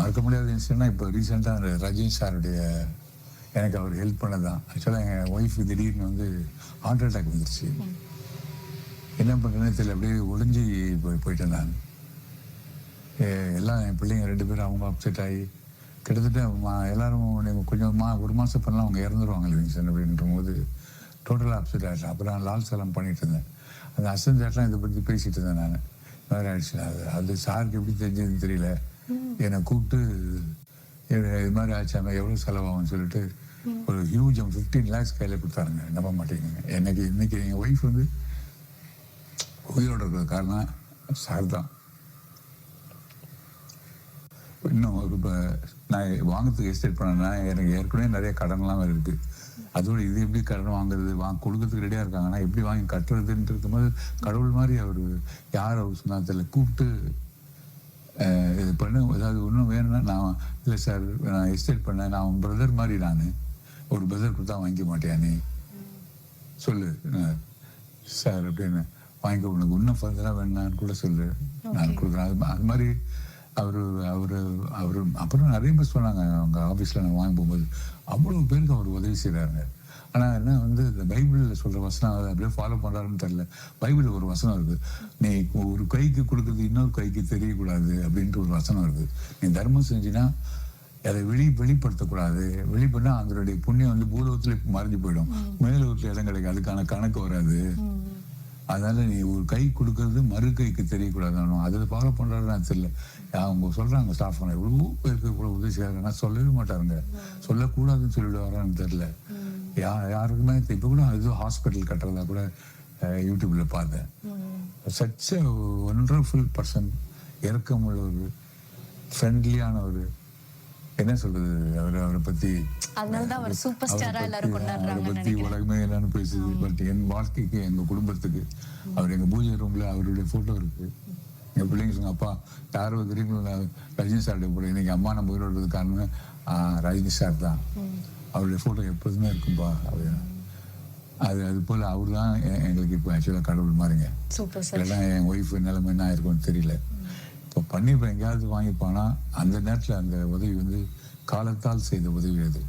மறக்க முடியாத இன்சிடென்ட்னா இப்போ ரீசெண்டாக ரஜினி சாருடைய எனக்கு அவர் ஹெல்ப் பண்ணதான். ஆக்சுவலாக எங்கள் ஒய்ஃபு திடீர்னு வந்து ஹார்ட் அட்டாக் வந்துருச்சு. என்ன பண்ணுறேன்னு தெரியல, அப்படியே ஒளிஞ்சி போயிட்டேன் நான். எல்லாம் என் பிள்ளைங்க 2 பேரும் அவங்க அப்செட் ஆகி கிட்டத்தட்ட எல்லாரும் நீங்கள் கொஞ்சம் ஒரு மாதம் பண்ணலாம் அவங்க இறந்துருவாங்க லிவிங்ஸ்டன் அப்படின்ற போது டோட்டலாக அப்செட் ஆகிட்டேன். அப்புறம் நான் லால் சலாம் பண்ணிட்டு இருந்தேன். அந்த அசன்ஜாட்லாம் இதை பற்றி பேசிகிட்டு இருந்தேன் நான். இந்த மாதிரி ஆயிடுச்சு. அது சாருக்கு எப்படி தெரிஞ்சதுன்னு தெரியல. என்னை கூப்பிட்டு இது மாதிரி ஆச்சு, அங்கே எவ்வளோ செலவாகும்னு சொல்லிட்டு ஒரு ஹியூஜ் 15 lakhs கையில் கொடுத்தாருங்க. நம்ப மாட்டேங்குங்க. எனக்கு இன்னைக்கு எங்கள் ஒய்ஃப் வந்து உயிரோட இருக்கிற காரணம் சார் தான். இன்னும் இப்போ நான் வாங்கிறதுக்கு எஸ்டேட் பண்ணேன்னா எனக்கு ஏற்கனவே நிறைய கடன்லாம் இருக்குது. அதோட இது எப்படி கடன் வாங்குறது, கொடுக்கறதுக்கு ரெடியாக இருக்காங்கன்னா எப்படி வாங்கி கட்டுறதுன்ட்டு இருக்கும்போது கடவுள் மாதிரி அவர் யார் அவர் சொன்னா தெரியல கூப்பிட்டு இது பண்ண ஏதாவது ஒன்றும் வேணும்னா நான் இல்லை சார் நான் எஸ்டேட் பண்ணேன், நான் உன் பிரதர் மாதிரி, நான் ஒரு பிரதர் கொடுத்தா வாங்கிக்க மாட்டேன் நீ சொல்லு சார் அப்படின்னு வாங்கிக்க, உனக்கு இன்னும் ஃபர்தராக வேணான்னு கூட சொல்லு நான் கொடுக்குறேன். அது மாதிரி அவர் அப்புறம் நிறைய பேர் சொன்னாங்க அவங்க ஆஃபீஸில் நான் வாங்கி போகும்போது அவ்வளோ பேருக்கு அவர் உதவி செய்கிறாருங்க. ஆனால் என்ன வந்து இந்த பைபிளில் சொல்கிற வசனம் அதை அப்படியே ஃபாலோ பண்ணுறாருன்னு தெரியல. பைபிளில் ஒரு வசனம் இருக்குது, நீ ஒரு கைக்கு கொடுக்குறது இன்னொரு கைக்கு தெரியக்கூடாது அப்படின்ட்டு ஒரு வசனம் இருக்குது. நீ தர்மம் செஞ்சினா அதை வெளிப்படுத்தக்கூடாது, வெளிப்படா அதனுடைய புண்ணியம் வந்து பூலோகத்துல மறைஞ்சு போயிடும், மேலோகத்துல இடம் கிடைக்கும், அதுக்கான கணக்கு வராது. அதனால நீ ஒரு கை கொடுக்கறது மறு கைக்கு தெரியக்கூடாது. அதில் ஃபாலோ பண்ணுறாருன்னு தெரியல. அவங்க சொல்கிறாங்க ஸ்டாஃப் எவ்வளோ பேருக்கு கூட உதவி செய்கிறாங்கன்னா சொல்லவே மாட்டாருங்க, சொல்லக்கூடாதுன்னு சொல்லிடுவாரான்னு தெரியல. யாருக்குமே இப்போ கூட அது ஹாஸ்பிட்டல் கட்டுறதா கூட யூடியூப்ல பார்த்தேன். சச் ஒண்டர்ஃபுல் பர்சன், இறக்கமுள்ள ஒரு ஃப்ரெண்ட்லியான ஒரு என்ன சொல்றது, அவரை பத்தி உலகமே என்னன்னு பேசுது. பட் என் வாழ்க்கைக்கு எங்க குடும்பத்துக்கு அவர் எங்க பூஜை ரூம்ல அவருடைய போட்டோ இருக்கு. எங்க பிள்ளைங்க சொங்க அப்பா யாரோ தெரியுங்களா ரஜினி சாருடைய போட்டோ, இன்னைக்கு அம்மா நம்ம உயிரோடு காரணம் ரஜினி சார் தான். அவருடைய போட்டோ எப்போதுமே இருக்கும்பா அப்படின்னு. அது போல அவரு தான் எங்களுக்கு இப்போ ஆக்சுவலாக கடவுள் மாதிரிங்க. இல்லைன்னா என் ஒய்ஃப் நிலைமை என்ன ஆயிருக்கும்னு தெரியல. இப்போ பண்ணிப்போ எங்கேயாவது வாங்கிப்பானா அந்த நேரத்தில் அந்த உதவி வந்து காலத்தால் செய்த உதவி அது.